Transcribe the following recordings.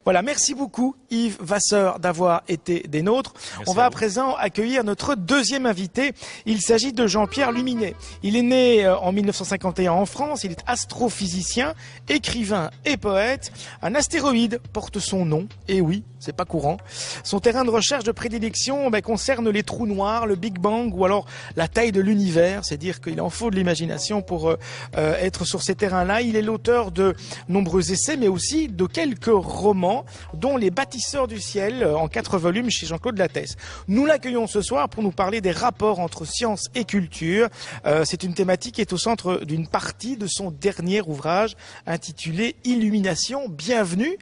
Voilà, merci beaucoup Yves Vasseur d'avoir été des nôtres. Merci On va à présent accueillir notre deuxième invité. Il s'agit de Jean-Pierre Luminet. Il est né en 1951 en France, il est astrophysicien, écrivain et poète. Un astéroïde porte son nom, et oui, c'est pas courant. Son terrain de recherche de prédilection concerne les trous noirs, le Big Bang ou alors la taille de l'univers. C'est dire qu'il en faut de l'imagination pour être sur ces terrains-là. Il est l'auteur de nombreux essais, mais aussi de quelques romans, dont Les Bâtisseurs du ciel, en 4 volumes chez Jean-Claude Lattès. Nous l'accueillons ce soir pour nous parler des rapports entre science et culture. C'est une thématique qui est au centre d'une partie de son dernier ouvrage intitulé Illumination. Bienvenue.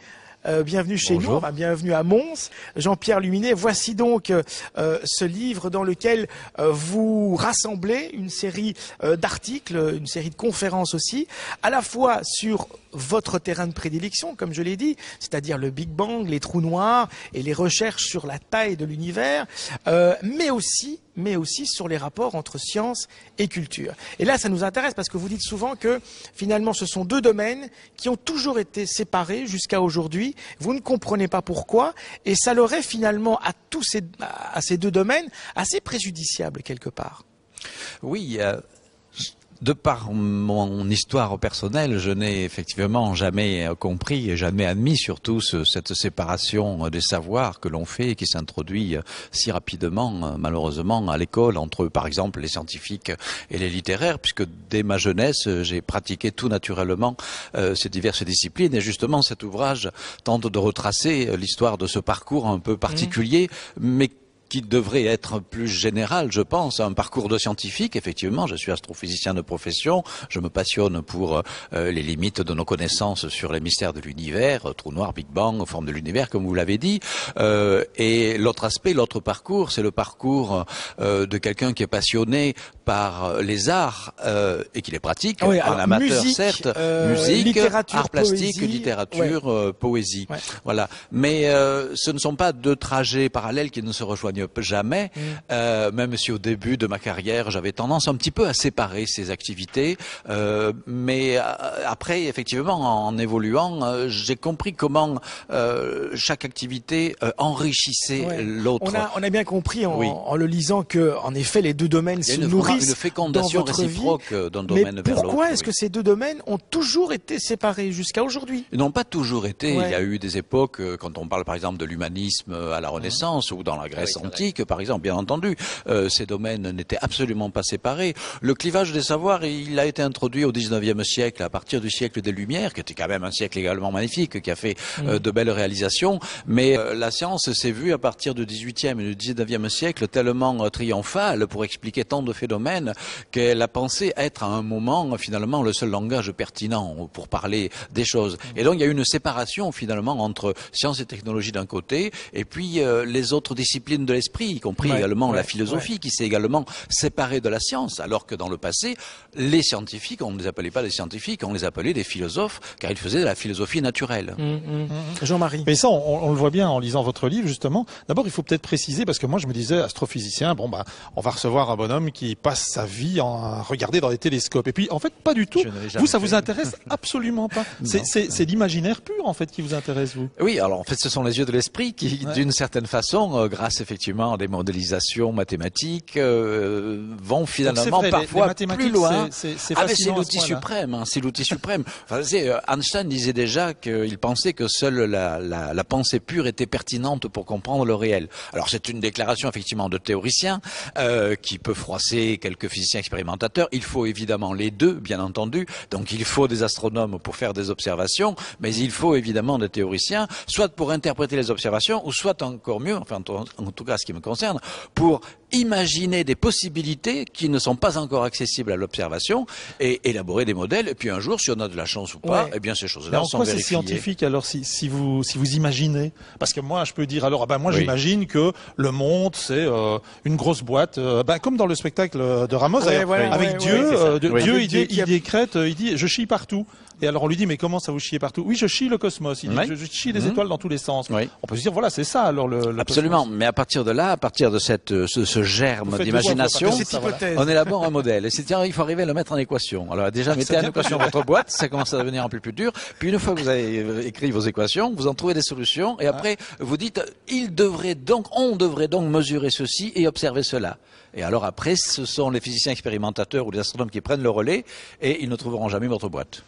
Bienvenue chez nous, bienvenue à Mons. Jean-Pierre Luminet, voici donc ce livre dans lequel vous rassemblez une série d'articles, une série de conférences aussi, à la fois sur votre terrain de prédilection, comme je l'ai dit, c'est-à-dire le Big Bang, les trous noirs et les recherches sur la taille de l'univers, mais aussi sur les rapports entre science et culture. Et là, ça nous intéresse parce que vous dites souvent que finalement, ce sont deux domaines qui ont toujours été séparés jusqu'à aujourd'hui. Vous ne comprenez pas pourquoi, et ça leur est finalement à ces deux domaines assez préjudiciable quelque part. Oui. De par mon histoire personnelle, je n'ai effectivement jamais compris et jamais admis surtout cette séparation des savoirs que l'on fait et qui s'introduit si rapidement, malheureusement, à l'école entre, par exemple, les scientifiques et les littéraires, puisque dès ma jeunesse, j'ai pratiqué tout naturellement ces diverses disciplines. Et justement, cet ouvrage tente de retracer l'histoire de ce parcours un peu particulier, mais qui devrait être plus général, je pense, un parcours de scientifique. Effectivement, je suis astrophysicien de profession, je me passionne pour les limites de nos connaissances sur les mystères de l'univers, trou noir, Big Bang, forme de l'univers, comme vous l'avez dit. Et l'autre aspect, l'autre parcours, c'est le parcours de quelqu'un qui est passionné par les arts et qui les pratique, en amateur musique, certes, musique, art plastique, poésie, littérature, poésie. Ouais. Voilà. Mais ce ne sont pas deux trajets parallèles qui ne se rejoignent jamais, même si au début de ma carrière, j'avais tendance un petit peu à séparer ces activités. Mais après, effectivement, en évoluant, j'ai compris comment chaque activité enrichissait l'autre. On a bien compris en le lisant que, en effet, les deux domaines se nourrissent une fécondation dans votre réciproque d'un Mais domaine vers l'autre. pourquoi est-ce que ces deux domaines ont toujours été séparés jusqu'à aujourd'hui? Ils n'ont pas toujours été. Ouais. Il y a eu des époques, quand on parle par exemple de l'humanisme à la Renaissance ou dans la Grèce antique, par exemple, bien entendu, ces domaines n'étaient absolument pas séparés. Le clivage des savoirs, il a été introduit au XIXe siècle, à partir du siècle des Lumières, qui était quand même un siècle également magnifique, qui a fait de belles réalisations. Mais la science s'est vue à partir du XVIIIe et du XIXe siècle tellement triomphale pour expliquer tant de phénomènes qu'elle a pensé être à un moment finalement le seul langage pertinent pour parler des choses. Et donc il y a eu une séparation finalement entre sciences et technologies d'un côté et puis les autres disciplines de l'esprit, y compris également la philosophie qui s'est également séparée de la science, alors que dans le passé, les scientifiques, on ne les appelait pas des scientifiques, on les appelait des philosophes, car ils faisaient de la philosophie naturelle. Jean-Marie. Mais ça, on le voit bien en lisant votre livre, justement. D'abord, il faut peut-être préciser, parce que moi, je me disais, astrophysicien, on va recevoir un bonhomme qui passe sa vie à regarder dans des télescopes. Et puis, en fait, pas du tout. Vous, ça vous intéresse absolument pas. C'est l'imaginaire pur, en fait, qui vous intéresse, vous. Oui, alors en fait, ce sont les yeux de l'esprit qui, d'une certaine façon, grâce effectivement à des modélisations mathématiques, vont finalement parfois plus loin. C'est l'outil suprême. C'est l'outil suprême. Enfin, Einstein disait déjà qu'il pensait que seule la pensée pure était pertinente pour comprendre le réel. Alors c'est une déclaration effectivement de théoricien qui peut froisser quelques physiciens expérimentateurs. Il faut évidemment les deux, bien entendu. Donc il faut des astronomes pour faire des observations, mais il faut évidemment des théoriciens, soit pour interpréter les observations, ou soit encore mieux, enfin en tout cas ce qui me concerne, pour imaginer des possibilités qui ne sont pas encore accessibles à l'observation et élaborer des modèles. Et puis un jour, si on a de la chance ou pas, eh bien ces choses-là sont vérifiées. C'est scientifique alors si vous imaginez? Parce que moi, je peux dire alors, moi j'imagine que le monde c'est une grosse boîte, comme dans le spectacle de Ramos, avec Dieu. Dieu il décrète, il dit je chie partout. Et alors on lui dit mais comment ça vous chiez partout? Oui, je chie le cosmos. Il dit je chie les étoiles dans tous les sens. On peut se dire voilà c'est ça alors le absolument. cosmos. Mais à partir de là, à partir de ce ce germe d'imagination, voilà. on élabore un modèle. Et c'est tiens, il faut arriver à le mettre en équation. Alors déjà, mettez en équation votre boîte, ça commence à devenir un peu plus dur. Puis une fois que vous avez écrit vos équations, vous en trouvez des solutions. Et après, vous dites, on devrait donc mesurer ceci et observer cela. Et alors après, ce sont les physiciens expérimentateurs ou les astronomes qui prennent le relais et ils ne trouveront jamais votre boîte.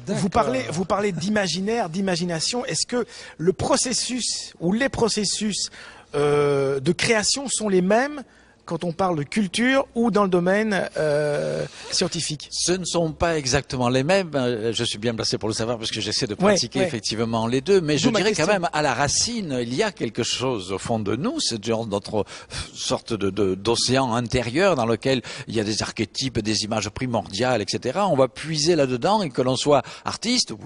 Vous parlez d'imaginaire, d'imagination. Est-ce que le processus ou les processus de création sont les mêmes quand on parle de culture ou dans le domaine scientifique? Ce ne sont pas exactement les mêmes. Je suis bien placé pour le savoir parce que j'essaie de pratiquer effectivement les deux. Mais je dirais quand même, à la racine, il y a quelque chose au fond de nous. C'est genre notre sorte d'océan intérieur dans lequel il y a des archétypes, des images primordiales, etc. On va puiser là-dedans et que l'on soit artiste, ou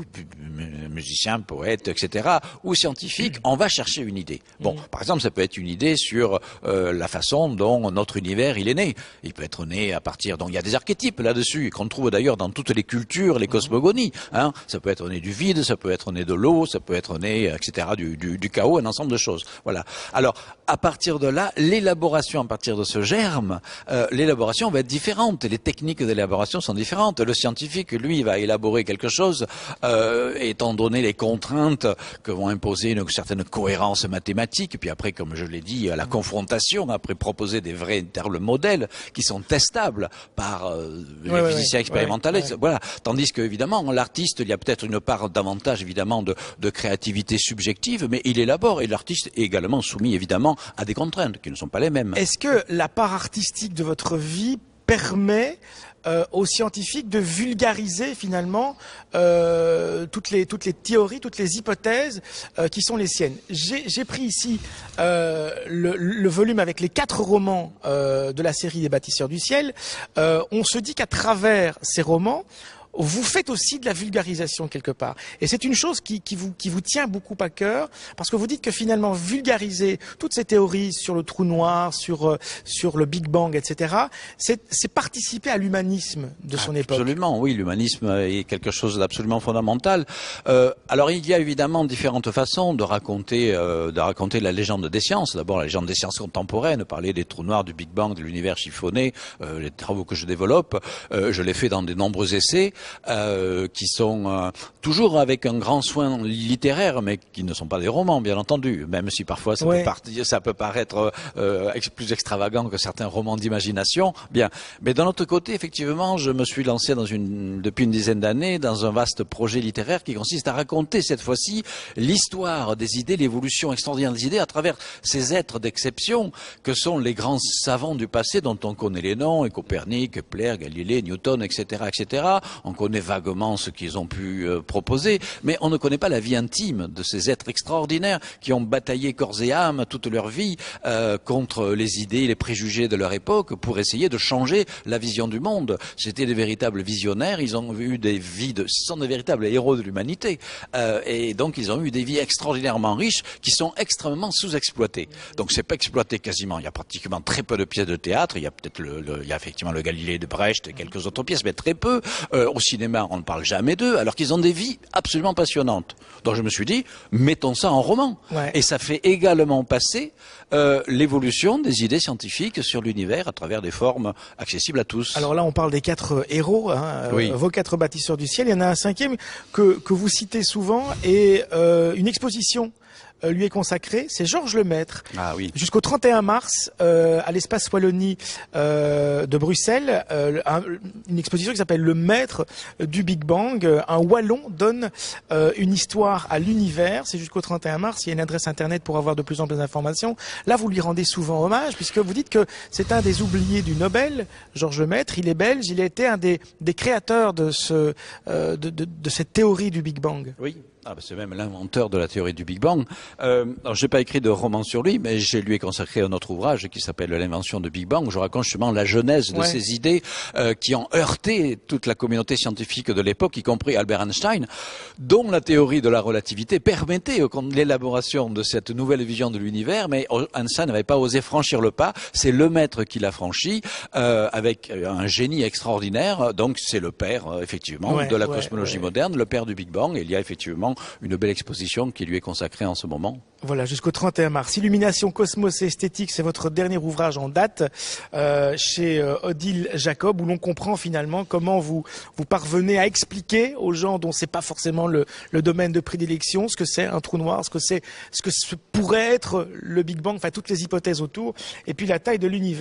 musicien, poète, etc. ou scientifique, on va chercher une idée. Bon, par exemple, ça peut être une idée sur la façon dont notre univers, il est né. Il peut être né à partir... Donc il y a des archétypes là-dessus, qu'on trouve d'ailleurs dans toutes les cultures, les cosmogonies. Hein. Ça peut être né du vide, ça peut être né de l'eau, ça peut être né, etc., du chaos, un ensemble de choses. Voilà. Alors, à partir de là, l'élaboration à partir de ce germe, l'élaboration va être différente. Les techniques d'élaboration sont différentes. Le scientifique, lui, va élaborer quelque chose, étant donné les contraintes que vont imposer une certaine cohérence mathématique. Puis après, comme je l'ai dit, la confrontation, après proposer des véritables modèles qui sont testables par les physiciens expérimentalistes. Voilà. Tandis que, évidemment, l'artiste, il y a peut-être une part davantage, évidemment, de créativité subjective, mais il élabore. Et l'artiste est également soumis, évidemment, à des contraintes qui ne sont pas les mêmes. Est-ce que la part artistique de votre vie permet aux scientifiques de vulgariser finalement toutes les théories, toutes les hypothèses qui sont les siennes? J'ai pris ici le volume avec les 4 romans de la série des Bâtisseurs du Ciel. On se dit qu'à travers ces romans, vous faites aussi de la vulgarisation quelque part. Et c'est une chose qui vous tient beaucoup à cœur, parce que vous dites que finalement, vulgariser toutes ces théories sur le trou noir, sur le Big Bang, etc., c'est participer à l'humanisme de son époque. Absolument, oui, l'humanisme est quelque chose d'absolument fondamental. Alors, il y a évidemment différentes façons de raconter la légende des sciences. D'abord, la légende des sciences contemporaines, parler des trous noirs, du Big Bang, de l'univers chiffonné, les travaux que je développe. Je l'ai fait dans de nombreux essais. Qui sont toujours avec un grand soin littéraire, mais qui ne sont pas des romans, bien entendu, même si parfois ça peut paraître plus extravagant que certains romans d'imagination. Bien, mais d'un autre côté, effectivement, je me suis lancé depuis une dizaine d'années dans un vaste projet littéraire qui consiste à raconter cette fois-ci l'histoire des idées, l'évolution extraordinaire des idées à travers ces êtres d'exception que sont les grands savants du passé dont on connaît les noms, Copernic, Kepler, Galilée, Newton, etc., etc. On connaît vaguement ce qu'ils ont pu proposer, mais on ne connaît pas la vie intime de ces êtres extraordinaires qui ont bataillé corps et âme toute leur vie contre les idées, les préjugés de leur époque pour essayer de changer la vision du monde. C'était des véritables visionnaires, ils ont eu des vies ce sont des véritables héros de l'humanité, et donc ils ont eu des vies extraordinairement riches qui sont extrêmement sous-exploitées. Donc c'est pas exploité quasiment, il y a pratiquement très peu de pièces de théâtre, il y a peut-être il y a effectivement le Galilée de Brecht et quelques autres pièces, mais très peu. Au cinéma, on ne parle jamais d'eux, alors qu'ils ont des vies absolument passionnantes. Donc je me suis dit, mettons ça en roman. Et ça fait également passer l'évolution des idées scientifiques sur l'univers à travers des formes accessibles à tous. Alors là, on parle des 4 héros, vos 4 bâtisseurs du ciel. Il y en a un 5e que vous citez souvent, et une exposition lui est consacré, c'est Georges Lemaître. Ah oui. Jusqu'au 31 mars, à l'espace Wallonie de Bruxelles, une exposition qui s'appelle Le Maître du Big Bang. Un Wallon donne une histoire à l'univers. C'est jusqu'au 31 mars. Il y a une adresse internet pour avoir de plus en plus d'informations. Là, vous lui rendez souvent hommage, puisque vous dites que c'est un des oubliés du Nobel, Georges Lemaître. Il est belge. Il a été un des créateurs de cette théorie du Big Bang. Oui. C'est même l'inventeur de la théorie du Big Bang. Alors, j'ai pas écrit de roman sur lui, mais je lui ai consacré un autre ouvrage qui s'appelle L'invention de Big Bang. Je raconte justement la genèse de ces idées qui ont heurté toute la communauté scientifique de l'époque, y compris Albert Einstein, dont la théorie de la relativité permettait l'élaboration de cette nouvelle vision de l'univers, mais Einstein n'avait pas osé franchir le pas. C'est Lemaître qui l'a franchi avec un génie extraordinaire. Donc c'est le père, effectivement, de la cosmologie moderne, le père du Big Bang. Et il y a effectivement vraiment une belle exposition qui lui est consacrée en ce moment. Voilà, jusqu'au 31 mars. Illumination, Cosmos et Esthétique, c'est votre dernier ouvrage en date chez Odile Jacob, où l'on comprend finalement comment vous parvenez à expliquer aux gens dont c'est pas forcément le domaine de prédilection ce que c'est un trou noir, ce que pourrait être le Big Bang, enfin toutes les hypothèses autour, et puis la taille de l'univers.